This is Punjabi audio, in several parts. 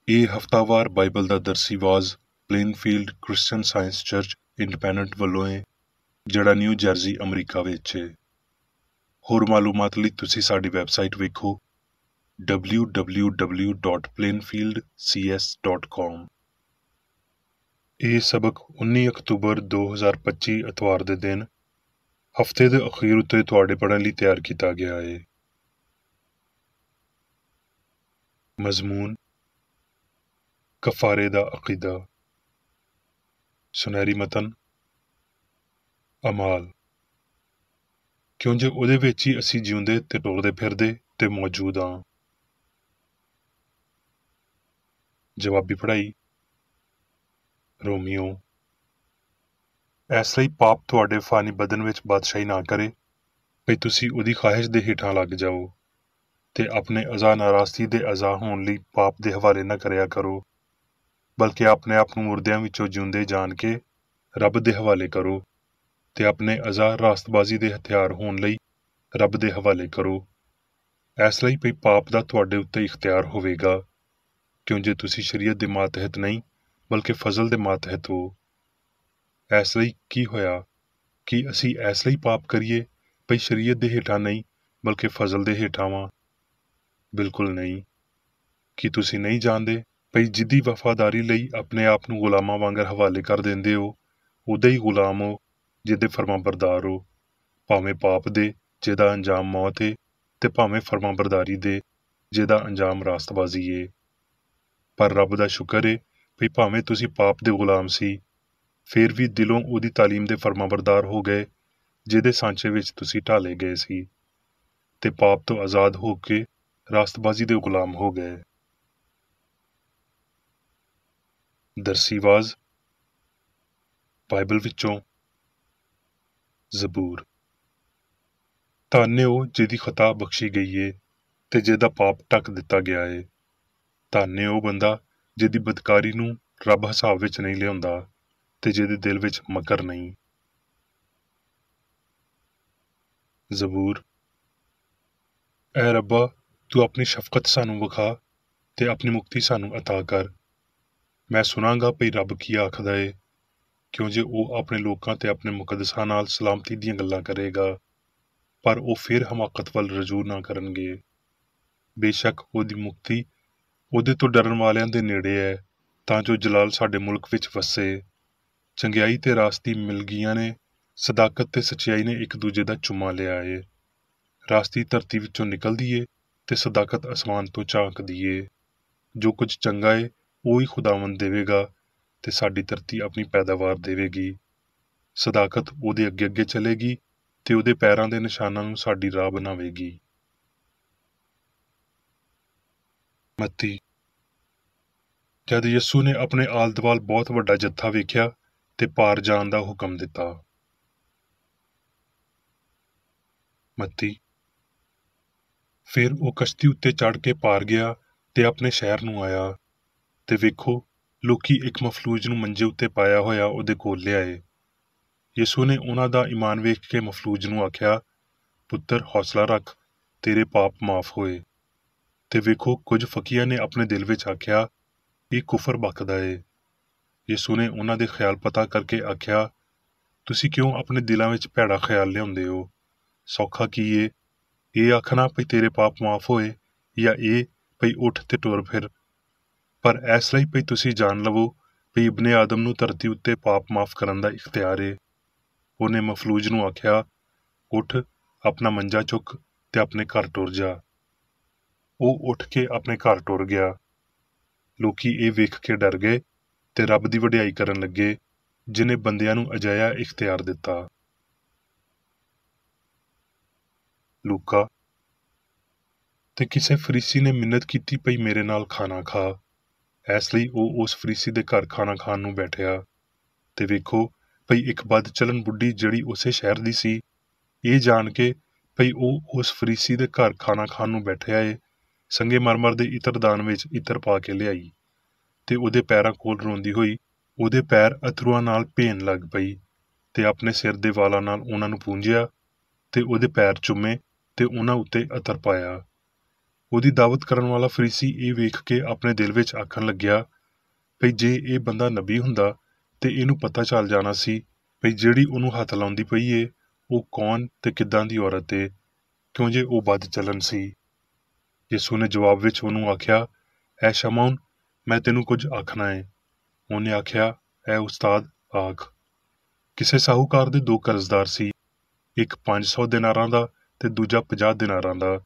ਇਹ ਹਫ਼ਤਾਵਾਰ ਬਾਈਬਲ ਦਾ ਦਰਸੀ ਵਾਜ਼ Plainfield Christian Science Church Independent ਵੱਲੋਂ ਹੈ, ਜਿਹੜਾ ਨਿਊ ਜਰਸੀ ਅਮਰੀਕਾ ਵਿੱਚ ਹੈ। ਹੋਰ ਮਾਲੂਮਾਤ ਲਈ ਤੁਸੀਂ ਸਾਡੀ ਵੈਬਸਾਈਟ ਵੇਖੋ www.plainfieldcs.com। ਇਹ ਸਬਕ 19 ਅਕਤੂਬਰ 2025 ਐਤਵਾਰ ਦੇ ਦਿਨ ਹਫ਼ਤੇ ਦੇ ਅਖੀਰ ਉੱਤੇ ਤੁਹਾਡੇ ਪੜ੍ਹਨ ਲਈ ਤਿਆਰ ਕੀਤਾ ਗਿਆ ਹੈ। ਮਜ਼ਮੂਨ ਕਫਾਰੇ ਦਾ ਅਕੀਦਾ। ਸੁਨਹਿਰੀ ਮਤਨ ਅਮਾਲ। ਕਿਉਂ ਜੇ ਉਹਦੇ ਵਿੱਚ ਹੀ ਅਸੀਂ ਜਿਉਂਦੇ ਤੇ ਟੁਰਦੇ ਫਿਰਦੇ ਤੇ ਮੌਜੂਦ ਹਾਂ। ਜਵਾਬੀ ਪੜ੍ਹਾਈ ਰੋਮੀਓ। ਇਸ ਲਈ ਪਾਪ ਤੁਹਾਡੇ ਫਾਨੀ ਬਦਨ ਵਿੱਚ ਬਾਦਸ਼ਾਹੀ ਨਾ ਕਰੇ ਕਿ ਤੁਸੀਂ ਉਹਦੀ ਖਾਹਿਸ਼ ਦੇ ਹੇਠਾਂ ਲੱਗ ਜਾਓ, ਤੇ ਆਪਣੇ ਅਜ਼ਾ ਨਾਰਾਜ਼ਗੀ ਦੇ ਅਜ਼ਾ ਹੋਣ ਲਈ ਪਾਪ ਦੇ ਹਵਾਲੇ ਨਾ ਕਰਿਆ ਕਰੋ, ਬਲਕਿ ਆਪਣੇ ਆਪ ਨੂੰ ਮੁਰਦਿਆਂ ਵਿੱਚੋਂ ਜਿਉਂਦੇ ਜਾਣ ਕੇ ਰੱਬ ਦੇ ਹਵਾਲੇ ਕਰੋ, ਤੇ ਆਪਣੇ ਅਜ਼ਾ ਰਾਸਤਬਾਜ਼ੀ ਦੇ ਹਥਿਆਰ ਹੋਣ ਲਈ ਰੱਬ ਦੇ ਹਵਾਲੇ ਕਰੋ। ਇਸ ਲਈ ਵੀ ਪਾਪ ਦਾ ਤੁਹਾਡੇ ਉੱਤੇ ਇਖਤਿਆਰ ਹੋਵੇਗਾ, ਕਿਉਂ ਜੇ ਤੁਸੀਂ ਸ਼ਰੀਅਤ ਦੇ ਮਾਤਹਿਤ ਨਹੀਂ ਬਲਕਿ ਫਜ਼ਲ ਦੇ ਮਾਤਹਿਤ ਹੋ। ਇਸ ਲਈ ਕੀ ਹੋਇਆ ਕਿ ਅਸੀਂ ਇਸ ਲਈ ਪਾਪ ਕਰੀਏ ਭਈ ਸ਼ਰੀਅਤ ਦੇ ਹੇਠਾਂ ਨਹੀਂ ਬਲਕਿ ਫਜ਼ਲ ਦੇ ਹੇਠਾਂ ਵਾਂ? ਬਿਲਕੁਲ ਨਹੀਂ। ਕੀ ਤੁਸੀਂ ਨਹੀਂ ਜਾਣਦੇ ਭਈ ਜਿੱਦੀ ਵਫਾਦਾਰੀ ਲਈ ਆਪਣੇ ਆਪ ਨੂੰ ਗੁਲਾਮਾਂ ਵਾਂਗਰ ਹਵਾਲੇ ਕਰ ਦਿੰਦੇ ਹੋ, ਉਹਦੇ ਹੀ ਗੁਲਾਮ ਹੋ ਜਿਹਦੇ ਫਰਮਾਬਰਦਾਰ ਹੋ, ਭਾਵੇਂ ਪਾਪ ਦੇ ਜਿਹਦਾ ਅੰਜਾਮ ਮੌਤ ਏ, ਤੇ ਭਾਵੇਂ ਫਰਮਾਬਰਦਾਰੀ ਦੇ ਜਿਹਦਾ ਅੰਜਾਮ ਰਾਸਤਬਾਜ਼ੀ ਏ। ਪਰ ਰੱਬ ਦਾ ਸ਼ੁਕਰ ਏ ਭਈ ਭਾਵੇਂ ਤੁਸੀਂ ਪਾਪ ਦੇ ਗੁਲਾਮ ਸੀ, ਫੇਰ ਵੀ ਦਿਲੋਂ ਉਹਦੀ ਤਾਲੀਮ ਦੇ ਫਰਮਾਬਰਦਾਰ ਹੋ ਗਏ ਜਿਹਦੇ ਸਾਂਚੇ ਵਿੱਚ ਤੁਸੀਂ ਢਾਲੇ ਗਏ ਸੀ, ਤੇ ਪਾਪ ਤੋਂ ਆਜ਼ਾਦ ਹੋ ਕੇ ਰਾਸਤਬਾਜ਼ੀ ਦੇ ਗੁਲਾਮ ਹੋ ਗਏ। ਦਰਸੀਵਾਜ਼ ਬਾਈਬਲ ਵਿੱਚੋਂ ਜ਼ਬੂਰ। ਧੰਨ ਏ ਉਹ ਜਿਹਦੀ ਖਤਾ ਬਖਸ਼ੀ ਗਈ ਏ ਤੇ ਜਿਹਦਾ ਪਾਪ ਢੱਕ ਦਿੱਤਾ ਗਿਆ ਏ। ਧੰਨ ਏ ਉਹ ਬੰਦਾ ਜਿਹਦੀ ਬਦਕਾਰੀ ਨੂੰ ਰੱਬ ਹਿਸਾਬ ਵਿੱਚ ਨਹੀਂ ਲਿਆਉਂਦਾ ਤੇ ਜਿਹਦੇ ਦਿਲ ਵਿੱਚ ਮਕਰ ਨਹੀਂ। ਜ਼ਬੂਰ। ਐ ਰੱਬਾ, ਤੂੰ ਆਪਣੀ ਸ਼ਫਕਤ ਸਾਨੂੰ ਵਿਖਾ ਤੇ ਆਪਣੀ ਮੁਕਤੀ ਸਾਨੂੰ ਅਤਾ ਕਰ। ਮੈਂ ਸੁਣਾਂਗਾ ਭਈ ਰੱਬ ਕੀ ਆਖਦਾ ਏ, ਕਿਉਂ ਜੇ ਉਹ ਆਪਣੇ ਲੋਕਾਂ ਤੇ ਆਪਣੇ ਮੁਕੱਦਸਾਂ ਨਾਲ ਸਲਾਮਤੀ ਦੀਆਂ ਗੱਲਾਂ ਕਰੇਗਾ, ਪਰ ਉਹ ਫਿਰ ਹਮਾਕਤ ਵੱਲ ਰਜੂਅ ਨਾ ਕਰਨਗੇ। ਬੇਸ਼ੱਕ ਉਹਦੀ ਮੁਕਤੀ ਉਹਦੇ ਤੋਂ ਡਰਨ ਵਾਲਿਆਂ ਦੇ ਨੇੜੇ ਹੈ, ਤਾਂ ਜੋ ਜਲਾਲ ਸਾਡੇ ਮੁਲਕ ਵਿੱਚ ਵਸੇ। ਚੰਗਿਆਈ ਤੇ ਰਾਸਤੀ ਮਿਲ ਗਈਆਂ ਨੇ, ਸਦਾਕਤ ਤੇ ਸੱਚਾਈ ਨੇ ਇੱਕ ਦੂਜੇ ਦਾ ਚੁੰਮਾ ਲਿਆ ਏ। ਰਾਸਤੀ ਧਰਤੀ ਵਿੱਚੋਂ ਨਿਕਲਦੀ ਏ ਤੇ ਸਦਾਕਤ ਅਸਮਾਨ ਤੋਂ ਝਾਂਕਦੀ ਏ। ਜੋ ਕੁਝ ਚੰਗਾ ਏ ਉਹ ਹੀ ਖੁਦਾਵੰਦ ਦੇਵੇਗਾ, ਤੇ ਸਾਡੀ ਧਰਤੀ ਆਪਣੀ ਪੈਦਾਵਾਰ ਦੇਵੇਗੀ। ਸਦਾਕਤ ਉਹਦੇ ਅੱਗੇ ਅੱਗੇ ਚਲੇਗੀ ਤੇ ਉਹਦੇ ਪੈਰਾਂ ਦੇ ਨਿਸ਼ਾਨਾਂ ਨੂੰ ਸਾਡੀ ਰਾਹ ਬਣਾਵੇਗੀ। ਮੱਤੀ। ਜਦ ਯਿਸੂ ਨੇ ਆਪਣੇ ਆਲ ਦੁਆਲ ਬਹੁਤ ਵੱਡਾ ਜੱਥਾ ਵੇਖਿਆ ਤੇ ਪਾਰ ਜਾਣ ਦਾ ਹੁਕਮ ਦਿੱਤਾ। ਮੱਤੀ। ਫਿਰ ਉਹ ਕਸ਼ਤੀ ਉੱਤੇ ਚੜ੍ਹ ਕੇ ਪਾਰ ਗਿਆ ਤੇ ਆਪਣੇ ਸ਼ਹਿਰ ਨੂੰ ਆਇਆ, ਤੇ ਵੇਖੋ ਲੋਕੀ ਇੱਕ ਮਫਲੂਜ ਨੂੰ ਮੰਜੇ ਉੱਤੇ ਪਾਇਆ ਹੋਇਆ ਉਹਦੇ ਕੋਲ ਲਿਆਏ। ਯਿਸੂ ਨੇ ਉਹਨਾਂ ਦਾ ਈਮਾਨ ਵੇਖ ਕੇ ਮਫਲੂਜ ਨੂੰ ਆਖਿਆ, ਪੁੱਤਰ ਹੌਸਲਾ ਰੱਖ, ਤੇਰੇ ਪਾਪ ਮਾਫ਼ ਹੋਏ। ਤੇ ਵੇਖੋ ਕੁਝ ਫਕੀਆਂ ਨੇ ਆਪਣੇ ਦਿਲ ਵਿੱਚ ਆਖਿਆ, ਇਹ ਕੁਫਰ ਬਕਦਾ ਏ। ਯਿਸੂ ਨੇ ਉਹਨਾਂ ਦੇ ਖਿਆਲ ਪਤਾ ਕਰਕੇ ਆਖਿਆ, ਤੁਸੀਂ ਕਿਉਂ ਆਪਣੇ ਦਿਲਾਂ ਵਿੱਚ ਭੈੜਾ ਖਿਆਲ ਲਿਆਉਂਦੇ ਹੋ? ਸੌਖਾ ਕੀ ਏ, ਇਹ ਆਖਣਾ ਭਈ ਤੇਰੇ ਪਾਪ ਮਾਫ਼ ਹੋਏ, ਜਾਂ ਇਹ ਭਈ ਉੱਠ ਤੇ ਟੁਰ ਫਿਰ? ਪਰ ਇਸ ਲਈ ਭਈ ਤੁਸੀਂ ਜਾਣ ਲਵੋ ਭਈ ਇਬਨੇ ਆਦਮ ਨੂੰ ਧਰਤੀ ਉੱਤੇ ਪਾਪ ਮਾਫ਼ ਕਰਨ ਦਾ ਇਖਤਿਆਰ ਏ। ਉਹਨੇ ਮਫਲੂਜ ਨੂੰ ਆਖਿਆ, ਉੱਠ, ਆਪਣਾ ਮੰਜਾ ਚੁੱਕ ਤੇ ਆਪਣੇ ਘਰ ਟੁਰ ਜਾ। ਉਹ ਉੱਠ ਕੇ ਆਪਣੇ ਘਰ ਟੁਰ ਗਿਆ। ਲੋਕੀ ਇਹ ਵੇਖ ਕੇ ਡਰ ਗਏ ਤੇ ਰੱਬ ਦੀ ਵਡਿਆਈ ਕਰਨ ਲੱਗੇ, ਜਿਹਨੇ ਬੰਦਿਆਂ ਨੂੰ ਅਜਿਹਾ ਇਖਤਿਆਰ ਦਿੱਤਾ। ਲੂਕਾ। ਤੇ ਕਿਸੇ ਫਰੀਸੀ ਨੇ ਮਿੰਨਤ ਕੀਤੀ ਭਈ ਮੇਰੇ ਨਾਲ ਖਾਣਾ ਖਾ। ਇਸ ਲਈ ਉਹ ਉਸ ਫਰੀਸੀ ਦੇ ਘਰ ਖਾਣਾ ਖਾਣ ਨੂੰ ਬੈਠਿਆ, ਤੇ ਵੇਖੋ ਭਈ ਇੱਕ ਬਦ ਚਲਨ ਬੁੱਢੀ ਜਿਹੜੀ ਉਸੇ ਸ਼ਹਿਰ ਦੀ ਸੀ, ਇਹ ਜਾਣ ਕੇ ਭਈ ਉਹ ਉਸ ਫਰੀਸੀ ਦੇ ਘਰ ਖਾਣਾ ਖਾਣ ਨੂੰ ਬੈਠਿਆ ਏ, ਸੰਗੇਮਰਮਰ ਦੇ ਇਤਰਦਾਨ ਵਿੱਚ ਇਤਰ ਪਾ ਕੇ ਲਿਆਈ, ਤੇ ਉਹਦੇ ਪੈਰਾਂ ਕੋਲ ਰੋਂਦੀ ਹੋਈ ਉਹਦੇ ਪੈਰ ਅਥਰੂਆਂ ਨਾਲ ਭੇਣ ਲੱਗ ਪਈ, ਤੇ ਆਪਣੇ ਸਿਰ ਦੇ ਵਾਲਾਂ ਨਾਲ ਉਹਨਾਂ ਨੂੰ ਪੂੰਝਿਆ, ਤੇ ਉਹਦੇ ਪੈਰ ਚੁੰਮੇ ਤੇ ਉਹਨਾਂ ਉੱਤੇ ਅਤਰ ਪਾਇਆ। ਉਹਦੀ ਦਾਵਤ ਕਰਨ ਵਾਲਾ ਫਰੀਸੀ ਇਹ ਵੇਖ ਕੇ ਆਪਣੇ ਦਿਲ ਵਿੱਚ ਆਖਣ ਲੱਗਿਆ ਭਈ ਜੇ ਇਹ ਬੰਦਾ ਨਬੀ ਹੁੰਦਾ ਤੇ ਇਹਨੂੰ ਪਤਾ ਚੱਲ ਜਾਣਾ ਸੀ ਭਈ ਜਿਹੜੀ ਉਹਨੂੰ ਹੱਥ ਲਾਉਂਦੀ ਪਈ ਏ ਉਹ ਕੌਣ ਤੇ ਕਿੱਦਾਂ ਦੀ ਔਰਤ ਏ, ਕਿਉਂ ਜੇ ਉਹ ਬਦ ਚੱਲਣ ਸੀ। ਯਿਸੂ ਨੇ ਜਵਾਬ ਵਿੱਚ ਉਹਨੂੰ ਆਖਿਆ, ਐ ਸ਼ਮੌਨ, ਮੈਂ ਤੈਨੂੰ ਕੁਝ ਆਖਣਾ ਏ। ਉਹਨੇ ਆਖਿਆ, ਐ ਉਸਤਾਦ, ਆਖ। ਕਿਸੇ ਸਾਹੂਕਾਰ ਦੇ 2 ਕਰਜ਼ਦਾਰ ਸੀ, ਇੱਕ 500 ਦਿਨਾਰਾਂ ਦਾ ਤੇ ਦੂਜਾ 50 ਦਿਨਾਰਾਂ ਦਾ।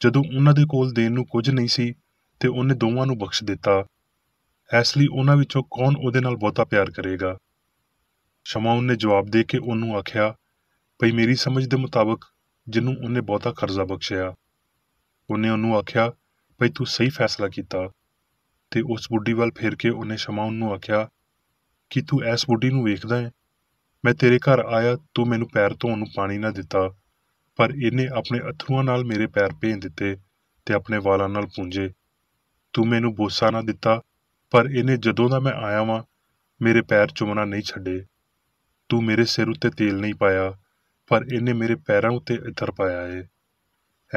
ਜਦੋਂ ਉਹਨਾਂ ਦੇ ਕੋਲ ਦੇਣ ਨੂੰ ਕੁਝ ਨਹੀਂ ਸੀ ਤੇ ਉਹਨੇ ਦੋਵਾਂ ਨੂੰ ਬਖਸ਼ ਦਿੱਤਾ। ਇਸ ਲਈ ਉਹਨਾਂ ਵਿੱਚੋਂ ਕੌਣ ਉਹਦੇ ਨਾਲ ਬਹੁਤਾ ਪਿਆਰ ਕਰੇਗਾ? ਸ਼ਮੌਨ ਨੇ ਜਵਾਬ ਦੇ ਕੇ ਉਹਨੂੰ ਆਖਿਆ, ਭਈ ਮੇਰੀ ਸਮਝ ਦੇ ਮੁਤਾਬਕ ਜਿਹਨੂੰ ਉਹਨੇ ਬਹੁਤਾ ਕਰਜ਼ਾ ਬਖਸ਼ਿਆ। ਉਹਨੇ ਉਹਨੂੰ ਆਖਿਆ, ਭਈ ਤੂੰ ਸਹੀ ਫੈਸਲਾ ਕੀਤਾ। ਤੇ ਉਸ ਬੁੱਢੀ ਵੱਲ ਫੇਰ ਕੇ ਉਹਨੇ ਸ਼ਮੌਨ ਨੂੰ ਆਖਿਆ, ਕੀ ਤੂੰ ਇਸ ਬੁੱਢੀ ਨੂੰ ਵੇਖਦਾ ਹੈ? ਮੈਂ ਤੇਰੇ ਘਰ ਆਇਆ, ਤੂੰ ਮੈਨੂੰ ਪੈਰ ਧੋਣ ਨੂੰ ਪਾਣੀ ਨਾ ਦਿੱਤਾ, ਪਰ ਇਹਨੇ ਆਪਣੇ ਅਥਰੂਆਂ ਨਾਲ ਮੇਰੇ ਪੈਰ ਭੇਜ ਦਿੱਤੇ ਤੇ ਆਪਣੇ ਵਾਲਾਂ ਨਾਲ ਪੂੰਝੇ। ਤੂੰ ਮੈਨੂੰ ਬੋਸਾ ਨਾ ਦਿੱਤਾ, ਪਰ ਇਹਨੇ ਜਦੋਂ ਦਾ ਮੈਂ ਆਇਆ ਵਾਂ ਮੇਰੇ ਪੈਰ ਚੁੰਮਣਾ ਨਹੀਂ ਛੱਡੇ। ਤੂੰ ਮੇਰੇ ਸਿਰ ਉੱਤੇ ਤੇਲ ਨਹੀਂ ਪਾਇਆ, ਪਰ ਇਹਨੇ ਮੇਰੇ ਪੈਰਾਂ ਉੱਤੇ ਇਤਰ ਪਾਇਆ ਏ।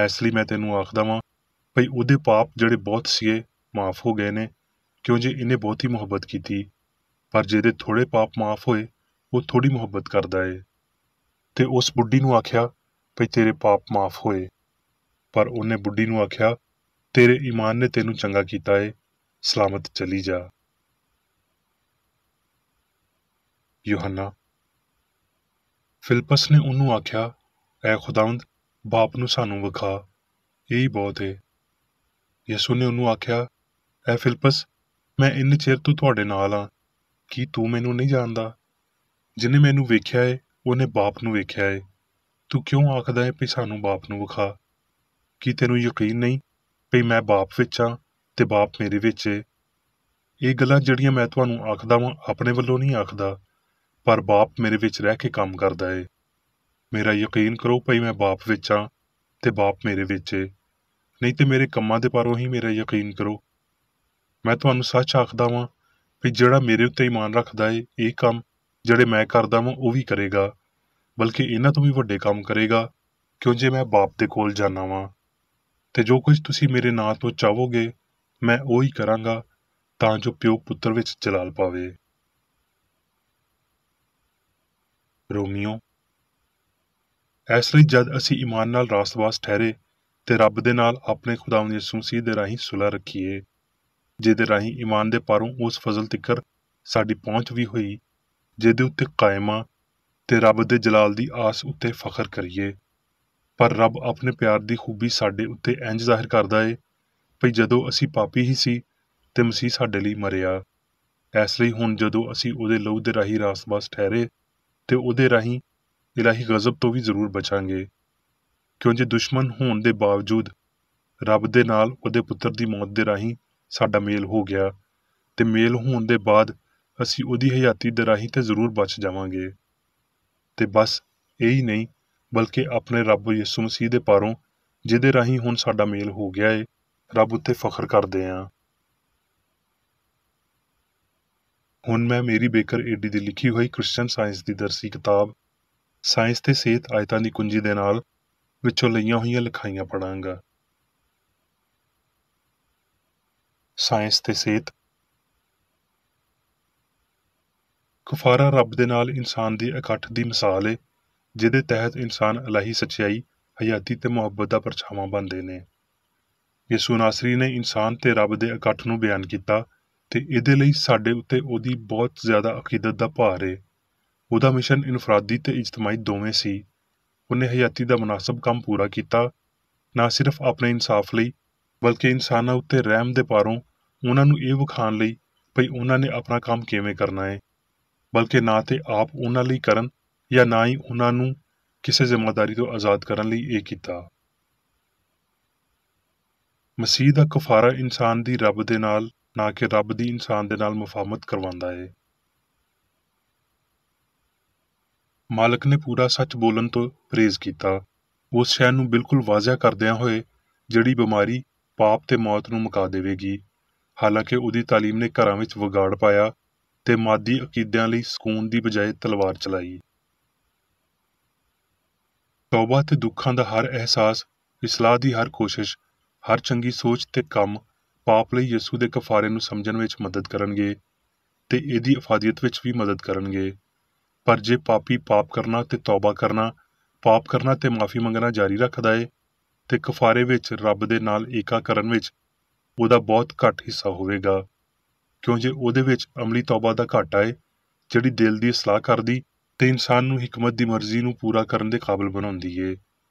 ਇਸ ਲਈ ਮੈਂ ਤੈਨੂੰ ਆਖਦਾ ਵਾਂ ਭਈ ਉਹਦੇ ਪਾਪ ਜਿਹੜੇ ਬਹੁਤ ਸੀਗੇ ਮਾਫ਼ ਹੋ ਗਏ ਨੇ, ਕਿਉਂ ਜੇ ਇਹਨੇ ਬਹੁਤੀ ਮੁਹੱਬਤ ਕੀਤੀ। ਪਰ ਜਿਹਦੇ ਥੋੜੇ ਪਾਪ ਮਾਫ਼ ਹੋਏ ਉਹ ਥੋੜੀ ਮੁਹੱਬਤ ਕਰਦਾ ਏ। ਤੇ ਉਸ ਬੁੱਢੀ ਨੂੰ ਆਖਿਆ, ਭਈ ਤੇਰੇ ਪਾਪ ਮਾਫ਼ ਹੋਏ। ਪਰ ਉਹਨੇ ਬੁੱਢੀ ਨੂੰ ਆਖਿਆ, ਤੇਰੇ ਈਮਾਨ ਨੇ ਤੈਨੂੰ ਚੰਗਾ ਕੀਤਾ ਏ, ਸਲਾਮਤ ਚਲੀ ਜਾ। ਯੂਹੰਨਾ। ਫਿਲਿਪਸ ਨੇ ਉਹਨੂੰ ਆਖਿਆ, ਐ ਖੁਦਾਵੰਦ, ਬਾਪ ਨੂੰ ਸਾਨੂੰ ਵਿਖਾ, ਇਹੀ ਬਹੁਤ ਏ। ਯਿਸੂ ਨੇ ਉਹਨੂੰ ਆਖਿਆ, ਐ ਫਿਲਿਪਸ, ਮੈਂ ਇੰਨੇ ਚਿਰ ਤੋਂ ਤੁਹਾਡੇ ਨਾਲ ਹਾਂ, ਕੀ ਤੂੰ ਮੈਨੂੰ ਨਹੀਂ ਜਾਣਦਾ? ਜਿਹਨੇ ਮੈਨੂੰ ਵੇਖਿਆ ਏ ਉਹਨੇ ਬਾਪ ਨੂੰ ਵੇਖਿਆ ਏ। ਤੂੰ ਕਿਉਂ ਆਖਦਾ ਏ ਭਈ ਸਾਨੂੰ ਬਾਪ ਨੂੰ ਵਿਖਾ? ਕੀ ਤੈਨੂੰ ਯਕੀਨ ਨਹੀਂ ਭਈ ਮੈਂ ਬਾਪ ਵਿੱਚ ਹਾਂ ਤੇ ਬਾਪ ਮੇਰੇ ਵਿੱਚ ਏ? ਇਹ ਗੱਲਾਂ ਜਿਹੜੀਆਂ ਮੈਂ ਤੁਹਾਨੂੰ ਆਖਦਾ ਵਾਂ ਆਪਣੇ ਵੱਲੋਂ ਨਹੀਂ ਆਖਦਾ, ਪਰ ਬਾਪ ਮੇਰੇ ਵਿੱਚ ਰਹਿ ਕੇ ਕੰਮ ਕਰਦਾ ਏ। ਮੇਰਾ ਯਕੀਨ ਕਰੋ ਭਈ ਮੈਂ ਬਾਪ ਵਿੱਚ ਹਾਂ ਤੇ ਬਾਪ ਮੇਰੇ ਵਿੱਚ ਏ, ਨਹੀਂ ਤੇ ਮੇਰੇ ਕੰਮਾਂ ਦੇ ਪਾਰੋਂ ਹੀ ਮੇਰਾ ਯਕੀਨ ਕਰੋ। ਮੈਂ ਤੁਹਾਨੂੰ ਸੱਚ ਆਖਦਾ ਵਾਂ ਵੀ ਜਿਹੜਾ ਮੇਰੇ ਉੱਤੇ ਈਮਾਨ ਰੱਖਦਾ ਏ ਇਹ ਕੰਮ ਜਿਹੜੇ ਮੈਂ ਕਰਦਾ ਵਾਂ ਉਹ ਵੀ ਕਰੇਗਾ, ਬਲਕਿ ਇਹਨਾਂ ਤੋਂ ਵੀ ਵੱਡੇ ਕੰਮ ਕਰੇਗਾ, ਕਿਉਂ ਜੇ ਮੈਂ ਬਾਪ ਦੇ ਕੋਲ ਜਾਣਾ ਵਾਂ। ਤੇ ਜੋ ਕੁਝ ਤੁਸੀਂ ਮੇਰੇ ਨਾਂ ਤੋਂ ਚਾਹੋਗੇ ਮੈਂ ਉਹ ਹੀ ਕਰਾਂਗਾ, ਤਾਂ ਜੋ ਪਿਓ ਪੁੱਤਰ ਵਿੱਚ ਜਲਾਲ ਪਾਵੇ। ਰੋਮੀਓ। ਇਸ ਲਈ ਜਦ ਅਸੀਂ ਈਮਾਨ ਨਾਲ ਰਾਸਤਬਾਜ਼ ਠਹਿਰੇ ਤੇ ਰੱਬ ਦੇ ਨਾਲ ਆਪਣੇ ਖੁਦਾਵੰਦ ਯਿਸੂ ਮਸੀਹ ਦੇ ਰਾਹੀਂ ਸੁਲ੍ਹਾ ਰੱਖੀਏ, ਜਿਹਦੇ ਰਾਹੀਂ ਈਮਾਨ ਦੇ ਪਾਰੋਂ ਉਸ ਫਜ਼ਲ ਤਿੱਕਰ ਸਾਡੀ ਪਹੁੰਚ ਵੀ ਹੋਈ, ਜਿਹਦੇ ਉੱਤੇ ਕਾਇਮਾਂ ਤੇ ਰੱਬ ਦੇ ਜਲਾਲ ਦੀ ਆਸ ਉੱਤੇ ਫਖਰ ਕਰੀਏ। ਪਰ ਰੱਬ ਆਪਣੇ ਪਿਆਰ ਦੀ ਖੂਬੀ ਸਾਡੇ ਉੱਤੇ ਇੰਜ ਜ਼ਾਹਿਰ ਕਰਦਾ ਏ ਭਈ ਜਦੋਂ ਅਸੀਂ ਪਾਪੀ ਹੀ ਸੀ ਤੇ ਮਸੀਹ ਸਾਡੇ ਲਈ ਮਰਿਆ। ਇਸ ਲਈ ਹੁਣ ਜਦੋਂ ਅਸੀਂ ਉਹਦੇ ਲਹੂ ਦੇ ਰਾਹੀਂ ਰਾਸਤਬਾਜ਼ ਠਹਿਰੇ ਤੇ ਉਹਦੇ ਰਾਹੀਂ ਇਲਾਹੀ ਗਜ਼ਬ ਤੋਂ ਵੀ ਜ਼ਰੂਰ ਬਚਾਂਗੇ, ਕਿਉਂ ਜੇ ਦੁਸ਼ਮਣ ਹੋਣ ਦੇ ਬਾਵਜੂਦ ਰੱਬ ਦੇ ਨਾਲ ਉਹਦੇ ਪੁੱਤਰ ਦੀ ਮੌਤ ਦੇ ਰਾਹੀਂ ਸਾਡਾ ਮੇਲ ਹੋ ਗਿਆ, ਤੇ ਮੇਲ ਹੋਣ ਦੇ ਬਾਅਦ ਅਸੀਂ ਉਹਦੀ ਹਯਾਤੀ ਦੇ ਰਾਹੀਂ ਤੇ ਜ਼ਰੂਰ ਬਚ ਜਾਵਾਂਗੇ। ਤੇ ਬਸ ਇਹੀ ਨਹੀਂ, ਬਲਕਿ ਆਪਣੇ ਰੱਬ ਯਿਸੂ ਮਸੀਹ ਦੇ ਪਾਰੋਂ ਜਿਹਦੇ ਰਾਹੀਂ ਹੁਣ ਸਾਡਾ ਮੇਲ ਹੋ ਗਿਆ ਏ, ਰੱਬ ਉੱਤੇ ਫਖਰ ਕਰਦੇ ਹਾਂ। ਹੁਣ ਮੈਂ ਮੇਰੀ ਬੇਕਰ ਏਡੀ ਦੀ ਲਿਖੀ ਹੋਈ ਕ੍ਰਿਸਚਨ ਸਾਇੰਸ ਦੀ ਦਰਸੀ ਕਿਤਾਬ ਸਾਇੰਸ ਤੇ ਸਿਹਤ ਆਇਤਾਂ ਦੀ ਕੁੰਜੀ ਦੇ ਨਾਲ ਵਿੱਚੋਂ ਲਈਆਂ ਹੋਈਆਂ ਲਿਖਾਈਆਂ ਪੜਾਂਗਾ। ਸਾਇੰਸ ਤੇ ਸਿਹਤ। ਕੁਫਾਰਾ ਰੱਬ ਦੇ ਨਾਲ ਇਨਸਾਨ ਦੀ ਇਕੱਠ ਦੀ ਮਿਸਾਲ ਏ, ਜਿਹਦੇ ਤਹਿਤ ਇਨਸਾਨ ਇਲਾਹੀ ਸੱਚਾਈ, ਹਯਾਤੀ ਤੇ ਮੁਹੱਬਤ ਦਾ ਪਰਛਾਵਾਂ ਬਣਦੇ ਨੇ। ਯਿਸੂ ਨਾਸਰੀ ਨੇ ਇਨਸਾਨ ਤੇ ਰੱਬ ਦੇ ਇਕੱਠ ਨੂੰ ਬਿਆਨ ਕੀਤਾ ਤੇ ਇਹਦੇ ਲਈ ਸਾਡੇ ਉੱਤੇ ਉਹਦੀ ਬਹੁਤ ਜ਼ਿਆਦਾ ਅਕੀਦਤ ਦਾ ਭਾਰ ਏ। ਉਹਦਾ ਮਿਸ਼ਨ ਇਨਫਰਾਦੀ ਤੇ ਇਜਤਮਾਈ ਦੋਵੇਂ ਸੀ। ਉਹਨੇ ਹਯਾਤੀ ਦਾ ਮੁਨਾਸਬ ਕੰਮ ਪੂਰਾ ਕੀਤਾ, ਨਾ ਸਿਰਫ ਆਪਣੇ ਇਨਸਾਫ ਲਈ, ਬਲਕਿ ਇਨਸਾਨਾਂ ਉੱਤੇ ਰਹਿਮ ਦੇ ਪਾਰੋਂ ਉਹਨਾਂ ਨੂੰ ਇਹ ਵਿਖਾਉਣ ਲਈ ਭਈ ਉਹਨਾਂ ਨੇ ਆਪਣਾ ਕੰਮ ਕਿਵੇਂ ਕਰਨਾ ਏ, ਬਲਕਿ ਨਾ ਤੇ ਆਪ ਉਹਨਾਂ ਲਈ ਕਰਨ ਜਾਂ ਨਾ ਹੀ ਉਹਨਾਂ ਨੂੰ ਕਿਸੇ ਜ਼ਿੰਮੇਦਾਰੀ ਤੋਂ ਆਜ਼ਾਦ ਕਰਨ ਲਈ ਇਹ ਕੀਤਾ। ਮਸੀਹ ਦਾ ਕਫਾਰਾ ਇਨਸਾਨ ਦੀ ਰੱਬ ਦੇ ਨਾਲ, ਨਾ ਕਿ ਰੱਬ ਦੀ ਇਨਸਾਨ ਦੇ ਨਾਲ ਮੁਫਾਹਮਤ ਕਰਵਾਉਂਦਾ ਏ। ਮਾਲਕ ਨੇ ਪੂਰਾ ਸੱਚ ਬੋਲਣ ਤੋਂ ਪਰਹੇਜ਼ ਕੀਤਾ, ਉਸ ਸ਼ੈ ਨੂੰ ਬਿਲਕੁਲ ਵਾਜ਼ਿਆ ਕਰਦਿਆਂ ਹੋਏ ਜਿਹੜੀ ਬਿਮਾਰੀ ਪਾਪ ਤੇ ਮੌਤ ਨੂੰ ਮੁਕਾ ਦੇਵੇਗੀ। ਹਾਲਾਂਕਿ ਉਹਦੀ ਤਾਲੀਮ ਨੇ ਘਰਾਂ ਵਿੱਚ ਵਿਗਾੜ ਪਾਇਆ ਤੇ ਮਾਦੀ ਅਕੀਦਿਆਂ ਲਈ ਸਕੂਨ ਦੀ ਬਜਾਏ ਤਲਵਾਰ ਚਲਾਈ। ਤੌਬਾ ਤੇ ਦੁੱਖਾਂ ਦਾ ਹਰ ਅਹਿਸਾਸ, ਇਸਲਾਹ ਦੀ ਹਰ ਕੋਸ਼ਿਸ਼, ਹਰ ਚੰਗੀ ਸੋਚ ਤੇ ਕੰਮ ਪਾਪ ਲਈ ਯਿਸੂ ਦੇ ਕਫਾਰੇ ਨੂੰ ਸਮਝਣ ਵਿੱਚ ਮਦਦ ਕਰਨਗੇ ਤੇ ਇਹਦੀ ਅਫਾਦੀਅਤ ਵਿੱਚ ਵੀ ਮਦਦ ਕਰਨਗੇ। ਪਰ ਜੇ ਪਾਪੀ ਪਾਪ ਕਰਨਾ ਤੇ ਤੌਬਾ ਕਰਨਾ, ਪਾਪ ਕਰਨਾ ਤੇ ਮਾਫੀ ਮੰਗਣਾ ਜਾਰੀ ਰੱਖਦਾ ਏ ਤੇ ਕਫਾਰੇ ਵਿੱਚ ਰੱਬ ਦੇ ਨਾਲ ਏਕਾ ਕਰਨ ਵਿੱਚ ਉਹਦਾ ਬਹੁਤ ਘੱਟ ਹਿੱਸਾ ਹੋਵੇਗਾ, ਕਿਉਂ ਜੇ ਉਹਦੇ ਵਿੱਚ ਅਮਲੀ ਤੌਬਾ ਦਾ ਘਾਟਾ ਏ ਜਿਹੜੀ ਦਿਲ ਦੀ ਇਸਲਾਹ ਕਰਦੀ ਤੇ ਇਨਸਾਨ ਨੂੰ ਹਿਕਮਤ ਦੀ ਮਰਜ਼ੀ ਨੂੰ ਪੂਰਾ ਕਰਨ ਦੇ ਕਾਬਲ ਬਣਾਉਂਦੀ ਏ।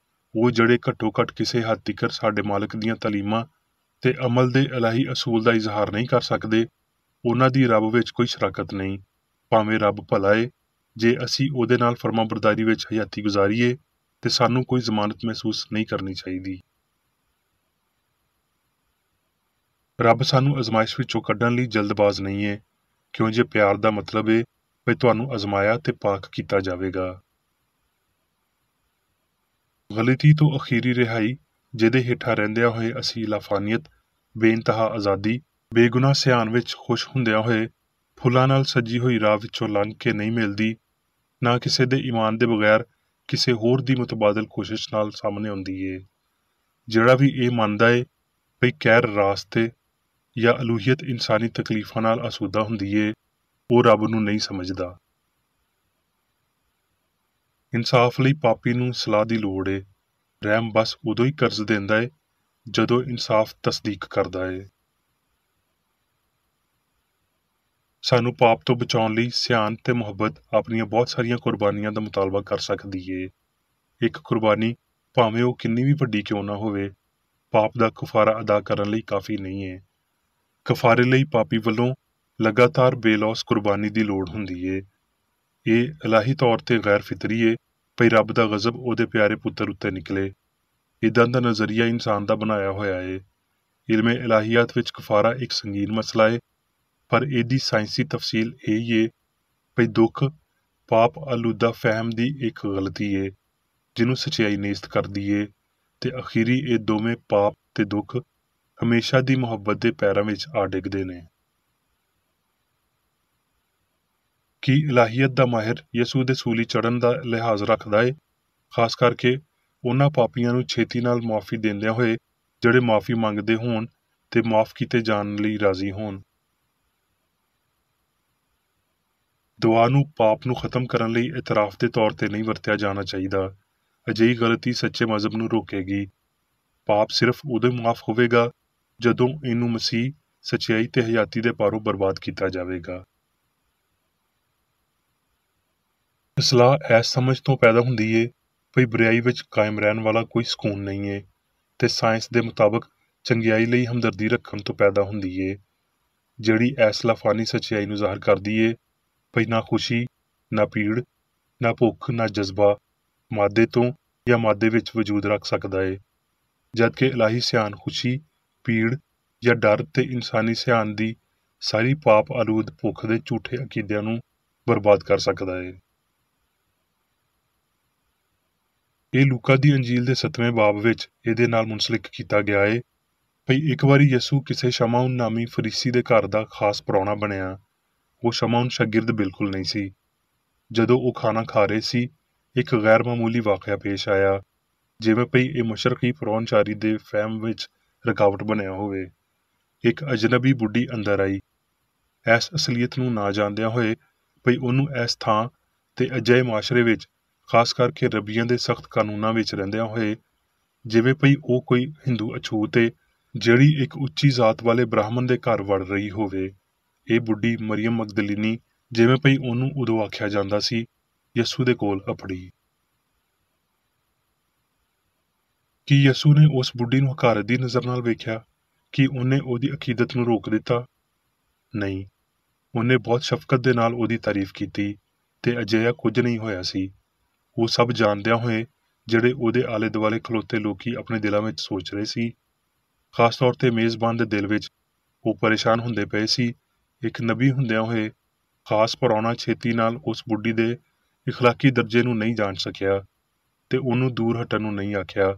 ਉਹ ਜਿਹੜੇ ਘੱਟੋ ਘੱਟ ਕਿਸੇ ਹੱਦ ਤੀਕਰ ਸਾਡੇ ਮਾਲਕ ਦੀਆਂ ਤਾਲੀਮਾਂ ਤੇ ਅਮਲ ਦੇ ਇਲਾਹੀ ਅਸੂਲ ਦਾ ਇਜ਼ਹਾਰ ਨਹੀਂ ਕਰ ਸਕਦੇ, ਉਹਨਾਂ ਦੀ ਰੱਬ ਵਿੱਚ ਕੋਈ ਸ਼ਰਾਕਤ ਨਹੀਂ। ਭਾਵੇਂ ਰੱਬ ਭਲਾ ਏ, ਜੇ ਅਸੀਂ ਉਹਦੇ ਨਾਲ ਫਰਮਾਬਰਦਾਰੀ ਵਿੱਚ ਹਯਾਤੀ ਗੁਜ਼ਾਰੀਏ ਤੇ ਸਾਨੂੰ ਕੋਈ ਜ਼ਮਾਨਤ ਮਹਿਸੂਸ ਨਹੀਂ ਕਰਨੀ ਚਾਹੀਦੀ। ਰੱਬ ਸਾਨੂੰ ਅਜ਼ਮਾਇਸ਼ ਵਿੱਚੋਂ ਕੱਢਣ ਲਈ ਜਲਦਬਾਜ਼ ਨਹੀਂ ਏ, ਕਿਉਂ ਜੇ ਪਿਆਰ ਦਾ ਮਤਲਬ ਏ ਵੀ ਤੁਹਾਨੂੰ ਅਜ਼ਮਾਇਆ ਤੇ ਪਾਕ ਕੀਤਾ ਜਾਵੇਗਾ। ਗਲਤੀ ਤੋਂ ਅਖੀਰੀ ਰਿਹਾਈ, ਜਿਹਦੇ ਹੇਠਾਂ ਰਹਿੰਦਿਆਂ ਹੋਏ ਅਸੀਂ ਲਾਫਾਨੀਅਤ, ਬੇਇੰਤਹਾ ਆਜ਼ਾਦੀ, ਬੇਗੁਨਾਹ ਸਿਆਣ ਵਿੱਚ ਖੁਸ਼ ਹੁੰਦਿਆਂ ਹੋਏ ਫੁੱਲਾਂ ਨਾਲ ਸਜੀ ਹੋਈ ਰਾਹ ਵਿੱਚੋਂ ਲੰਘ ਕੇ ਨਹੀਂ ਮਿਲਦੀ, ਨਾ ਕਿਸੇ ਦੇ ਈਮਾਨ ਦੇ ਬਗੈਰ ਕਿਸੇ ਹੋਰ ਦੀ ਮੁਤਬਾਦਲ ਕੋਸ਼ਿਸ਼ ਨਾਲ ਸਾਹਮਣੇ ਆਉਂਦੀ ਏ। ਜਿਹੜਾ ਵੀ ਇਹ ਮੰਨਦਾ ਏ ਬਈ ਕਹਿਰ ਰਾਸਤੇ ਜਾਂ ਅਲੂਹੀਅਤ ਇਨਸਾਨੀ ਤਕਲੀਫਾਂ ਨਾਲ ਆਸੂਦਾ ਹੁੰਦੀ ਏ, ਉਹ ਰੱਬ ਨੂੰ ਨਹੀਂ ਸਮਝਦਾ। ਇਨਸਾਫ ਲਈ ਪਾਪੀ ਨੂੰ ਸਲਾਹ ਦੀ ਲੋੜ ਏ। ਰਹਿਮ ਬਸ ਉਦੋਂ ਹੀ ਕਰਜ਼ ਦਿੰਦਾ ਏ ਜਦੋਂ ਇਨਸਾਫ ਤਸਦੀਕ ਕਰਦਾ ਏ। ਸਾਨੂੰ ਪਾਪ ਤੋਂ ਬਚਾਉਣ ਲਈ ਸਿਆਣ ਤੇ ਮੁਹੱਬਤ ਆਪਣੀਆਂ ਬਹੁਤ ਸਾਰੀਆਂ ਕੁਰਬਾਨੀਆਂ ਦਾ ਮੁਤਾਲਬਾ ਕਰ ਸਕਦੀ ਏ। ਇੱਕ ਕੁਰਬਾਨੀ ਭਾਵੇਂ ਉਹ ਕਿੰਨੀ ਵੀ ਵੱਡੀ ਕਿਉਂ ਨਾ ਹੋਵੇ, ਪਾਪ ਦਾ ਕਫਾਰਾ ਅਦਾ ਕਰਨ ਲਈ ਕਾਫੀ ਨਹੀਂ ਏ। ਕਫਾਰੇ ਲਈ ਪਾਪੀ ਵੱਲੋਂ ਲਗਾਤਾਰ ਬੇਲੌਸ ਕੁਰਬਾਨੀ ਦੀ ਲੋੜ ਹੁੰਦੀ ਏ। ਇਹ ਇਲਾਹੀ ਤੌਰ ਤੇ ਗੈਰ ਫਿਤਰੀ ਏ ਭਈ ਰੱਬ ਦਾ ਗਜ਼ਬ ਉਹਦੇ ਪਿਆਰੇ ਪੁੱਤਰ ਉੱਤੇ ਨਿਕਲੇ। ਇਦਾਂ ਦਾ ਨਜ਼ਰੀਆ ਇਨਸਾਨ ਦਾ ਬਣਾਇਆ ਹੋਇਆ ਏ। ਇਲਮੇ ਇਲਾਹੀਆਤ ਵਿੱਚ ਕਫਾਰਾ ਇੱਕ ਸੰਗੀਨ ਮਸਲਾ ਏ, ਪਰ ਇਹਦੀ ਸਾਇੰਸੀ ਤਫਸੀਲ ਇਹ ਏ ਭਈ ਦੁੱਖ ਪਾਪ ਆਲੂਦਾ ਫਹਿਮ ਦੀ ਇੱਕ ਗਲਤੀ ਏ ਜਿਹਨੂੰ ਸਚਾਈ ਨੇਸਤ ਕਰਦੀ ਏ, ਤੇ ਅਖੀਰੀ ਇਹ ਦੋਵੇਂ ਪਾਪ ਤੇ ਦੁੱਖ ਹਮੇਸ਼ਾ ਦੀ ਮੁਹੱਬਤ ਦੇ ਪੈਰਾਂ ਵਿੱਚ ਆ ਡਿੱਗਦੇ ਨੇ। ਕੀ ਇਲਾਹੀਅਤ ਦਾ ਮਾਹਿਰ ਯਸੂ ਦੇ ਸੂਲੀ ਚੜ੍ਹਨ ਦਾ ਲਿਹਾਜ਼ ਰੱਖਦਾ ਏ, ਖਾਸ ਕਰਕੇ ਉਹਨਾਂ ਪਾਪੀਆਂ ਨੂੰ ਛੇਤੀ ਨਾਲ ਮੁਆਫੀ ਦਿੰਦਿਆਂ ਹੋਏ ਜਿਹੜੇ ਮੁਆਫੀ ਮੰਗਦੇ ਹੋਣ ਤੇ ਮਾਫ ਕੀਤੇ ਜਾਣ ਲਈ ਰਾਜ਼ੀ ਹੋਣ। ਦੁਆ ਨੂੰ ਪਾਪ ਨੂੰ ਖਤਮ ਕਰਨ ਲਈ ਇਤਰਾਫ ਦੇ ਤੌਰ ਤੇ ਨਹੀਂ ਵਰਤਿਆ ਜਾਣਾ ਚਾਹੀਦਾ। ਅਜਿਹੀ ਗਲਤੀ ਸੱਚੇ ਮਜ਼ਹਬ ਨੂੰ ਰੋਕੇਗੀ। ਪਾਪ ਸਿਰਫ ਉਦੋਂ ਮਾਫ ਹੋਵੇਗਾ ਜਦੋਂ ਇਹਨੂੰ ਮਸੀਹ, ਸਚਾਈ ਤੇ ਹਯਾਤੀ ਦੇ ਪਾਰੋਂ ਬਰਬਾਦ ਕੀਤਾ ਜਾਵੇਗਾ। ਇਸਲਾਹ ਐਸ ਸਮਝ ਤੋਂ ਪੈਦਾ ਹੁੰਦੀ ਏ ਭਈ ਬੁਰਾਈ ਵਿੱਚ ਕਾਇਮ ਰਹਿਣ ਵਾਲਾ ਕੋਈ ਸਕੂਨ ਨਹੀਂ ਏ, ਤੇ ਸਾਇੰਸ ਦੇ ਮੁਤਾਬਕ ਚੰਗਿਆਈ ਲਈ ਹਮਦਰਦੀ ਰੱਖਣ ਤੋਂ ਪੈਦਾ ਹੁੰਦੀ ਏ, ਜਿਹੜੀ ਐਸ ਲਾਫਾਨੀ ਸਚਾਈ ਨੂੰ ਜ਼ਾਹਰ ਕਰਦੀ ਏ ਭਈ ਨਾ ਖੁਸ਼ੀ, ਨਾ ਪੀੜ, ਨਾ ਭੁੱਖ, ਨਾ ਜਜ਼ਬਾ ਮਾਦੇ ਤੋਂ ਜਾਂ ਮਾਦੇ ਵਿੱਚ ਵਜੂਦ ਰੱਖ ਸਕਦਾ ਏ, ਜਦਕਿ ਇਲਾਹੀ ਸਿਆਣ ਖੁਸ਼ੀ, ਪੀੜ ਜਾਂ ਡਰ ਤੇ ਇਨਸਾਨੀ ਸਿਆਣ ਦੀ ਸਾਰੀ ਪਾਪ ਆਲੂਦ ਭੁੱਖ ਦੇ ਝੂਠੇ ਅਕੀਦਿਆਂ ਨੂੰ ਬਰਬਾਦ ਕਰ ਸਕਦਾ ਏ। ਇਹ ਲੂਕਾ ਦੀ ਅੰਜੀਲ ਦੇ 7ਵੇਂ ਬਾਬ ਵਿੱਚ ਇਹਦੇ ਨਾਲ ਮੁਨਸਲਿਕ ਕੀਤਾ ਗਿਆ ਏ ਭਈ ਇੱਕ ਵਾਰੀ ਯਸੂ ਕਿਸੇ ਸ਼ਮਾਉਨ ਨਾਮੀ ਫਰੀਸੀ ਦੇ ਘਰ ਦਾ ਖਾਸ ਪ੍ਰਾਹੁਣਾ ਬਣਿਆ। ਉਹ ਸ਼ਮਾਉਨ ਸ਼ਾਗਿਰਦ ਬਿਲਕੁਲ ਨਹੀਂ ਸੀ। ਜਦੋਂ ਉਹ ਖਾਣਾ ਖਾ ਰਹੇ ਸੀ, ਇੱਕ ਗੈਰ ਮਾਮੂਲੀ ਵਾਕਿਆ ਪੇਸ਼ ਆਇਆ, ਜਿਵੇਂ ਭਈ ਇਹ ਮਸ਼ਰਕੀ ਪ੍ਰਾਹੁਣਚਾਰੀ ਦੇ ਫਹਿਮ ਵਿੱਚ ਰੁਕਾਵਟ ਬਣਿਆ ਹੋਵੇ। ਇੱਕ ਅਜਨਬੀ ਬੁੱਢੀ ਅੰਦਰ ਆਈ, ਐਸ ਅਸਲੀਅਤ ਨੂੰ ਨਾ ਜਾਣਦਿਆਂ ਹੋਏ ਭਈ ਉਹਨੂੰ ਇਸ ਥਾਂ ਤੇ ਅਜਿਹੇ ਮਾਸ਼ਰੇ ਵਿੱਚ, ਖਾਸ ਕਰਕੇ ਰਬੀਆਂ ਦੇ ਸਖਤ ਕਾਨੂੰਨਾਂ ਵਿੱਚ ਰਹਿੰਦਿਆਂ ਹੋਏ, ਜਿਵੇਂ ਭਈ ਉਹ ਕੋਈ ਹਿੰਦੂ ਅਛੂਤ ਏ ਜਿਹੜੀ ਇੱਕ ਉੱਚੀ ਜ਼ਾਤ ਵਾਲੇ ਬ੍ਰਾਹਮਣ ਦੇ ਘਰ ਵੜ ਰਹੀ ਹੋਵੇ। ਇਹ ਬੁੱਢੀ ਮਰੀਅਮ ਮਗਦਲੀਨੀ, ਜਿਵੇਂ ਭਈ ਉਹਨੂੰ ਉਦੋਂ ਆਖਿਆ ਜਾਂਦਾ ਸੀ, ਯਸੂ ਦੇ ਕੋਲ ਅਪੜੀ। ਕੀ ਯਸੂ ਨੇ ਉਸ ਬੁੱਢੀ ਨੂੰ ਹਕਾਰਤ ਦੀ ਨਜ਼ਰ ਨਾਲ ਵੇਖਿਆ? ਕੀ ਉਹਨੇ ਉਹਦੀ ਅਕੀਦਤ ਨੂੰ ਰੋਕ ਦਿੱਤਾ? ਨਹੀਂ, ਉਹਨੇ ਬਹੁਤ ਸ਼ਫਕਤ ਦੇ ਨਾਲ ਉਹਦੀ ਤਾਰੀਫ ਕੀਤੀ ਤੇ ਅਜਿਹਾ ਕੁਝ ਨਹੀਂ ਹੋਇਆ ਸੀ। ਉਹ ਸਭ ਜਾਣਦਿਆਂ ਹੋਏ ਜਿਹੜੇ ਉਹਦੇ ਆਲੇ ਦੁਆਲੇ ਖਲੋਤੇ ਲੋਕੀ ਆਪਣੇ ਦਿਲਾਂ ਵਿੱਚ ਸੋਚ ਰਹੇ ਸੀ, ਖਾਸ ਤੌਰ ਤੇ ਮੇਜ਼ਬਾਨ ਦੇ ਦਿਲ ਵਿੱਚ ਉਹ ਪਰੇਸ਼ਾਨ ਹੁੰਦੇ ਪਏ ਸੀ। ਇੱਕ ਨਬੀ ਹੁੰਦਿਆਂ ਹੋਏ ਖਾਸ ਪ੍ਰਾਹੁਣਾ ਛੇਤੀ ਨਾਲ ਉਸ ਬੁੱਢੀ ਦੇ ਇਖਲਾਕੀ ਦਰਜੇ ਨੂੰ ਨਹੀਂ ਜਾਣ ਸਕਿਆ ਤੇ ਉਹਨੂੰ ਦੂਰ ਹਟਣ ਨੂੰ ਨਹੀਂ ਆਖਿਆ।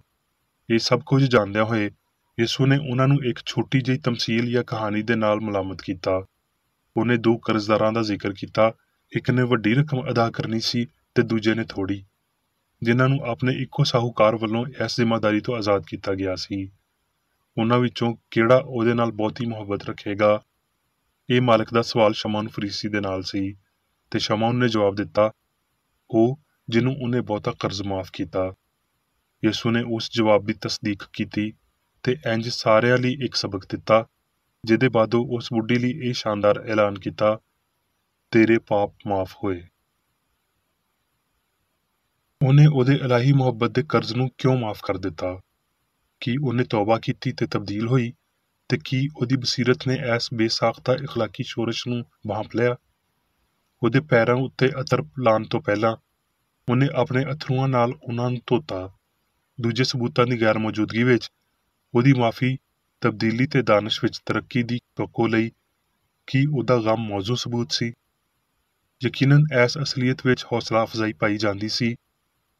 ਇਹ ਸਭ ਕੁਝ ਜਾਣਦਿਆਂ ਹੋਏ ਯਿਸੂ ਨੇ ਉਹਨਾਂ ਨੂੰ ਇੱਕ ਛੋਟੀ ਜਿਹੀ ਤਮਸੀਲ ਜਾਂ ਕਹਾਣੀ ਦੇ ਨਾਲ ਮੁਲਾਮਤ ਕੀਤਾ। ਉਹਨੇ 2 ਕਰਜ਼ਦਾਰਾਂ ਦਾ ਜ਼ਿਕਰ ਕੀਤਾ, ਇੱਕ ਨੇ ਵੱਡੀ ਰਕਮ ਅਦਾ ਕਰਨੀ ਸੀ ਤੇ ਦੂਜੇ ਨੇ ਥੋੜੀ, ਜਿਨ੍ਹਾਂ ਨੂੰ ਆਪਣੇ ਇੱਕੋ ਸਾਹੂਕਾਰ ਵੱਲੋਂ ਇਸ ਜ਼ਿੰਮੇਦਾਰੀ ਤੋਂ ਆਜ਼ਾਦ ਕੀਤਾ ਗਿਆ ਸੀ। ਉਹਨਾਂ ਵਿੱਚੋਂ ਕਿਹੜਾ ਉਹਦੇ ਨਾਲ ਬਹੁਤੀ ਮੁਹੱਬਤ ਰੱਖੇਗਾ? ਇਹ ਮਾਲਕ ਦਾ ਸਵਾਲ ਸ਼ਮਾ ਨੂੰ ਫਰੀਸੀ ਦੇ ਨਾਲ ਸੀ, ਤੇ ਸ਼ਮਾ ਨੇ ਜਵਾਬ ਦਿੱਤਾ, ਉਹ ਜਿਹਨੂੰ ਉਹਨੇ ਬਹੁਤਾ ਕਰਜ਼ ਮਾਫ ਕੀਤਾ। ਯਿਸੂ ਨੇ ਉਸ ਜਵਾਬ ਦੀ ਤਸਦੀਕ ਕੀਤੀ ਤੇ ਇੰਜ ਸਾਰਿਆਂ ਲਈ ਇੱਕ ਸਬਕ ਦਿੱਤਾ, ਜਿਹਦੇ ਬਾਅਦ ਉਹ ਉਸ ਬੁੱਢੀ ਲਈ ਇਹ ਸ਼ਾਨਦਾਰ ਐਲਾਨ ਕੀਤਾ, ਤੇਰੇ ਪਾਪ ਮਾਫ ਹੋਏ। ਉਹਨੇ ਉਹਦੇ ਇਲਾਹੀ ਮੁਹੱਬਤ ਦੇ ਕਰਜ਼ ਨੂੰ ਕਿਉਂ ਮਾਫ ਕਰ ਦਿੱਤਾ? ਕੀ ਉਹਨੇ ਤੌਬਾ ਕੀਤੀ ਤੇ ਤਬਦੀਲ ਹੋਈ, ਤੇ ਕੀ ਉਹਦੀ ਬਸੀਰਤ ਨੇ ਇਸ ਬੇਸਾਖਤਾ ਇਖਲਾਕੀ ਸ਼ੋਰਸ਼ ਨੂੰ ਭਾਂਪ ਲਿਆ? ਉਹਦੇ ਪੈਰਾਂ ਉੱਤੇ ਅਤਰ ਲਾਉਣ ਤੋਂ ਪਹਿਲਾਂ ਉਹਨੇ ਆਪਣੇ ਅਥਰੂਆਂ ਨਾਲ ਉਹਨਾਂ ਨੂੰ ਧੋਤਾ। ਦੂਜੇ ਸਬੂਤਾਂ ਦੀ ਗੈਰ ਮੌਜੂਦਗੀ ਵਿੱਚ ਉਹਦੀ ਮਾਫੀ, ਤਬਦੀਲੀ ਤੇ ਦਾਨਿਸ਼ ਵਿੱਚ ਤਰੱਕੀ ਦੀ ਤੋਕੋ ਲਈ ਕੀ ਉਹਦਾ ਗਮ ਮੌਜੂ ਸਬੂਤ ਸੀ? ਯਕੀਨਨ ਇਸ ਅਸਲੀਅਤ ਵਿੱਚ ਹੌਸਲਾ ਅਫਜ਼ਾਈ ਪਾਈ ਜਾਂਦੀ ਸੀ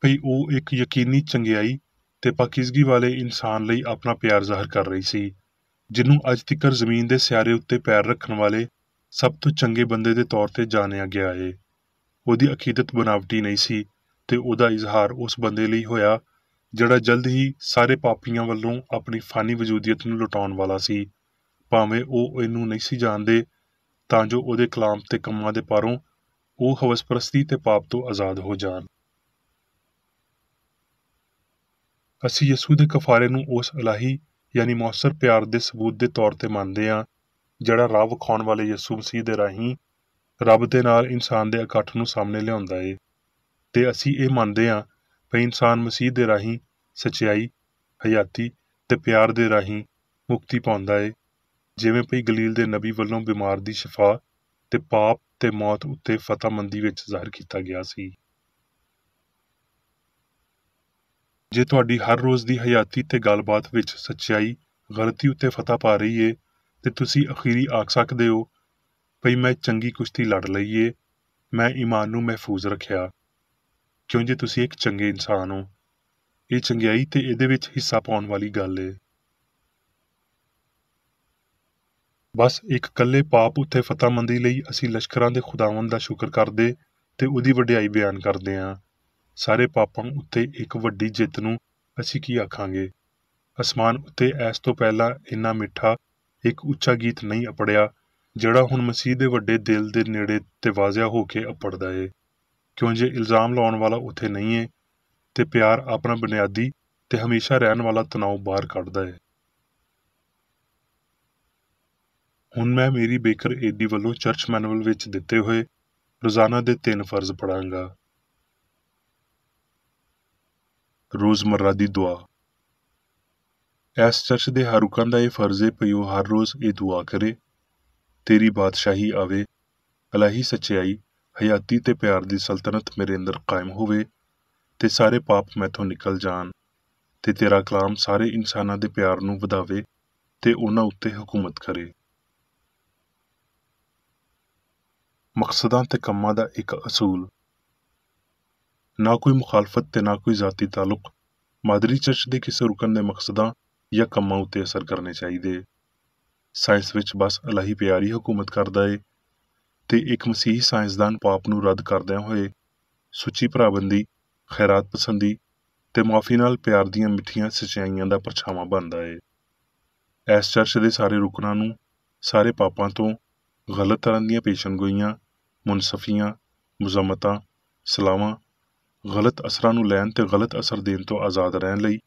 ਭਈ ਉਹ ਇੱਕ ਯਕੀਨੀ ਚੰਗਿਆਈ ਤੇ ਪਾਕੀਜ਼ਗੀ ਵਾਲੇ ਇਨਸਾਨ ਲਈ ਆਪਣਾ ਪਿਆਰ ਜ਼ਾਹਰ ਕਰ ਰਹੀ ਸੀ, ਜਿਹਨੂੰ ਅੱਜ ਤੀਕਰ ਜ਼ਮੀਨ ਦੇ ਸਿਆਰੇ ਉੱਤੇ ਪੈਰ ਰੱਖਣ ਵਾਲੇ ਸਭ ਤੋਂ ਚੰਗੇ ਬੰਦੇ ਦੇ ਤੌਰ ਤੇ ਜਾਣਿਆ ਗਿਆ ਏ। ਉਹਦੀ ਅਕੀਦਤ ਬਨਾਵਟੀ ਨਹੀਂ ਸੀ ਤੇ ਉਹਦਾ ਇਜ਼ਹਾਰ ਉਸ ਬੰਦੇ ਲਈ ਹੋਇਆ ਜਿਹੜਾ ਜਲਦ ਹੀ ਸਾਰੇ ਪਾਪੀਆਂ ਵੱਲੋਂ ਆਪਣੀ ਫਾਨੀ ਵਜੂਦੀਅਤ ਨੂੰ ਲੁਟਾਉਣ ਵਾਲਾ ਸੀ, ਭਾਵੇਂ ਉਹ ਇਹਨੂੰ ਨਹੀਂ ਸੀ ਜਾਣਦੇ, ਤਾਂ ਜੋ ਉਹਦੇ ਕਲਾਮ ਤੇ ਕੰਮਾਂ ਦੇ ਪਾਰੋਂ ਉਹ ਹਵਸਪਰਸਤੀ ਤੇ ਪਾਪ ਤੋਂ ਆਜ਼ਾਦ ਹੋ ਜਾਣ। ਅਸੀਂ ਯਿਸੂ ਦੇ ਕਫਾਰੇ ਨੂੰ ਉਸ ਇਲਾਹੀ ਯਾਨੀ ਮੌਸਰ ਪਿਆਰ ਦੇ ਸਬੂਤ ਦੇ ਤੌਰ ਤੇ ਮੰਨਦੇ ਹਾਂ, ਜਿਹੜਾ ਰਾਹ ਵਿਖਾਉਣ ਵਾਲੇ ਯਿਸੂ ਮਸੀਹ ਦੇ ਰਾਹੀਂ ਰੱਬ ਦੇ ਨਾਲ ਇਨਸਾਨ ਦੇ ਇਕੱਠ ਨੂੰ ਸਾਹਮਣੇ ਲਿਆਉਂਦਾ ਏ। ਤੇ ਅਸੀਂ ਇਹ ਮੰਨਦੇ ਹਾਂ ਭਈ ਇਨਸਾਨ ਮਸੀਹ ਦੇ ਰਾਹੀਂ ਸੱਚਾਈ, ਹਯਾਤੀ ਤੇ ਪਿਆਰ ਦੇ ਰਾਹੀਂ ਮੁਕਤੀ ਪਾਉਂਦਾ ਏ, ਜਿਵੇਂ ਭਈ ਗਲੀਲ ਦੇ ਨਬੀ ਵੱਲੋਂ ਬਿਮਾਰ ਦੀ ਸ਼ਿਫਾ ਤੇ ਪਾਪ ਤੇ ਮੌਤ ਉੱਤੇ ਫਤਹਮੰਦੀ ਵਿੱਚ ਜ਼ਾਹਿਰ ਕੀਤਾ ਗਿਆ ਸੀ। ਜੇ ਤੁਹਾਡੀ ਹਰ ਰੋਜ਼ ਦੀ ਹਯਾਤੀ ਤੇ ਗੱਲਬਾਤ ਵਿੱਚ ਸੱਚਾਈ ਗਲਤੀ ਉੱਤੇ ਫਤਹ ਪਾ ਰਹੀ ਏ, ਤੇ ਤੁਸੀਂ ਅਖੀਰੀ ਆਖ ਸਕਦੇ ਹੋ ਭਈ ਮੈਂ ਚੰਗੀ ਕੁਸ਼ਤੀ ਲੜ ਲਈ ਏ, ਮੈਂ ਈਮਾਨ ਨੂੰ ਮਹਿਫੂਜ਼ ਰੱਖਿਆ, ਕਿਉਂ ਜੇ ਤੁਸੀਂ ਇੱਕ ਚੰਗੇ ਇਨਸਾਨ ਹੋ। ਇਹ ਚੰਗਿਆਈ ਤੇ ਇਹਦੇ ਵਿੱਚ ਹਿੱਸਾ ਪਾਉਣ ਵਾਲੀ ਗੱਲ ਏ। ਬਸ ਇੱਕ ਕੱਲੇ ਪਾਪ ਉੱਤੇ ਫਤਹਮੰਦੀ ਲਈ ਅਸੀਂ ਲਸ਼ਕਰਾਂ ਦੇ ਖੁਦਾਵੰਦ ਦਾ ਸ਼ੁਕਰ ਕਰਦੇ ਤੇ ਉਹਦੀ ਵਡਿਆਈ ਬਿਆਨ ਕਰਦੇ ਹਾਂ। ਸਾਰੇ ਪਾਪਾਂ ਉੱਤੇ ਇੱਕ ਵੱਡੀ ਜਿੱਤ ਨੂੰ ਅਸੀਂ ਕੀ ਆਖਾਂਗੇ? ਅਸਮਾਨ ਉੱਤੇ ਇਸ ਤੋਂ ਪਹਿਲਾਂ ਇੰਨਾ ਮਿੱਠਾ ਇੱਕ ਉੱਚਾ ਗੀਤ ਨਹੀਂ ਅਪੜਿਆ, ਜਿਹੜਾ ਹੁਣ ਮਸੀਹ ਦੇ ਵੱਡੇ ਦਿਲ ਦੇ ਨੇੜੇ ਤੇ ਵਾਜ਼ਿਆ ਹੋ ਕੇ ਅਪੜਦਾ ਏ, ਕਿਉਂ ਜੇ ਇਲਜ਼ਾਮ ਲਾਉਣ ਵਾਲਾ ਉੱਥੇ ਨਹੀਂ ਏ, ਤੇ ਪਿਆਰ ਆਪਣਾ ਬੁਨਿਆਦੀ ਤੇ ਹਮੇਸ਼ਾ ਰਹਿਣ ਵਾਲਾ ਤਣਾਅ ਬਾਹਰ ਕੱਢਦਾ ਏ। ਹੁਣ ਮੈਂ ਮੇਰੀ ਬੇਕਰ ਏਡੀ ਵੱਲੋਂ ਚਰਚ ਮੈਨੂਅਲ ਵਿੱਚ ਦਿੱਤੇ ਹੋਏ ਰੋਜ਼ਾਨਾ ਦੇ 3 ਫਰਜ਼ ਪੜਾਂਗਾ। ਰੋਜ਼ਮर्रा ਦੀ ਦੁਆ। ਇਸ ਚਰਚ ਦੇ ਹਰ ਰੁਕਨ ਦਾ ਇਹ ਫਰਜ਼ ਏ ਭਈ ਉਹ ਹਰ ਰੋਜ਼ ਇਹ ਦੁਆ ਕਰੇ, ਤੇਰੀ ਬਾਦਸ਼ਾਹੀ ਆਵੇ, ਇਲਾਹੀ ਸੱਚਾਈ, ਹਯਾਤੀ ਤੇ ਪਿਆਰ ਦੀ ਸਲਤਨਤ ਮੇਰੇ ਅੰਦਰ ਕਾਇਮ ਹੋਵੇ, ਤੇ ਸਾਰੇ ਪਾਪ ਮੈਥੋਂ ਨਿਕਲ ਜਾਣ, ਤੇ ਤੇਰਾ ਕਲਾਮ ਸਾਰੇ ਇਨਸਾਨਾਂ ਦੇ ਪਿਆਰ ਨੂੰ ਵਧਾਵੇ ਤੇ ਉਹਨਾਂ ਉੱਤੇ ਹਕੂਮਤ ਕਰੇ। ਮਕਸਦਾਂ ਤੇ ਕੰਮਾਂ ਦਾ ਇੱਕ ਅਸੂਲ। ਨਾ ਕੋਈ ਮੁਖਾਲਫਤ ਤੇ ਨਾ ਕੋਈ ਜ਼ਾਤੀ ਤਾਲੁਕ ਮਾਦਰੀ ਚਰਚ ਦੇ ਕਿਸੇ ਰੁਕਨ ਦੇ ਮਕਸਦਾਂ ਜਾਂ ਕੰਮਾਂ ਉੱਤੇ ਅਸਰ ਕਰਨੇ ਚਾਹੀਦੇ। ਸਾਇੰਸ ਵਿੱਚ ਬਸ ਇਲਾਹੀ ਪਿਆਰ ਹੀ ਹਕੂਮਤ ਕਰਦਾ ਏ, ਤੇ ਇੱਕ ਮਸੀਹੀ ਸਾਇੰਸਦਾਨ ਪਾਪ ਨੂੰ ਰੱਦ ਕਰਦਿਆਂ ਹੋਏ ਸੁੱਚੀ ਭਰਾਬੰਦੀ, ਖੈਰਾਤ ਪਸੰਦੀ ਤੇ ਮੁਆਫੀ ਨਾਲ ਪਿਆਰ ਦੀਆਂ ਮਿੱਠੀਆਂ ਸੱਚਾਈਆਂ ਦਾ ਪਰਛਾਵਾਂ ਬਣਦਾ ਏ। ਇਸ ਚਰਚ ਦੇ ਸਾਰੇ ਰੁਕਨਾਂ ਨੂੰ ਸਾਰੇ ਪਾਪਾਂ ਤੋਂ, ਗਲਤ ਤਰ੍ਹਾਂ ਦੀਆਂ ਪੇਸ਼ਨਗੋਈਆਂ, ਮੁਨਸਫੀਆਂ, ਮੁਜ਼ਮਤਾਂ, ਸਲਾਵਾਂ, ਗਲਤ ਅਸਰਾਂ ਨੂੰ ਲੈਣ ਤੇ ਗਲਤ ਅਸਰ ਦੇਣ ਤੋਂ ਆਜ਼ਾਦ ਰਹਿਣ ਲਈ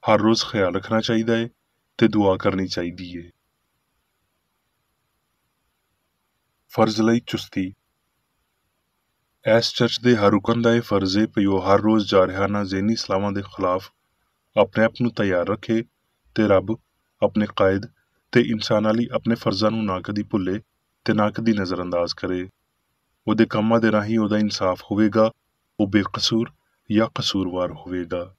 ਹਰ ਰੋਜ਼ ਖਿਆਲ ਰੱਖਣਾ ਚਾਹੀਦਾ ਏ ਤੇ ਦੁਆ ਕਰਨੀ ਚਾਹੀਦੀ ਏ। ਫਰਜ਼ ਲਈ ਚੁਸਤੀ। ਇਸ ਚਰਚ ਦੇ ਹਰ ਰੁਕਨ ਦਾ ਇਹ ਫਰਜ਼ ਏ ਭਈ ਉਹ ਹਰ ਰੋਜ਼ ਜਾਰਹਾਨਾ ਜ਼ਹਿਨੀ ਸਲਾਵਾਂ ਦੇ ਖਿਲਾਫ ਆਪਣੇ ਆਪ ਨੂੰ ਤਿਆਰ ਰੱਖੇ ਤੇ ਰੱਬ, ਆਪਣੇ ਕਾਇਦ ਤੇ ਇਨਸਾਨਾਂ ਲਈ ਆਪਣੇ ਫਰਜ਼ਾਂ ਨੂੰ ਨਾ ਕਦੀ ਭੁੱਲੇ ਤੇ ਨਾ ਕਦੀ ਨਜ਼ਰਅੰਦਾਜ਼ ਕਰੇ। ਉਹਦੇ ਕੰਮਾਂ ਦੇ ਰਾਹੀਂ ਉਹਦਾ ਇਨਸਾਫ ਹੋਵੇਗਾ, ਉਹ ਬੇਕਸੂਰ ਜਾਂ ਕਸੂਰਵਾਰ ਹੋਵੇਗਾ।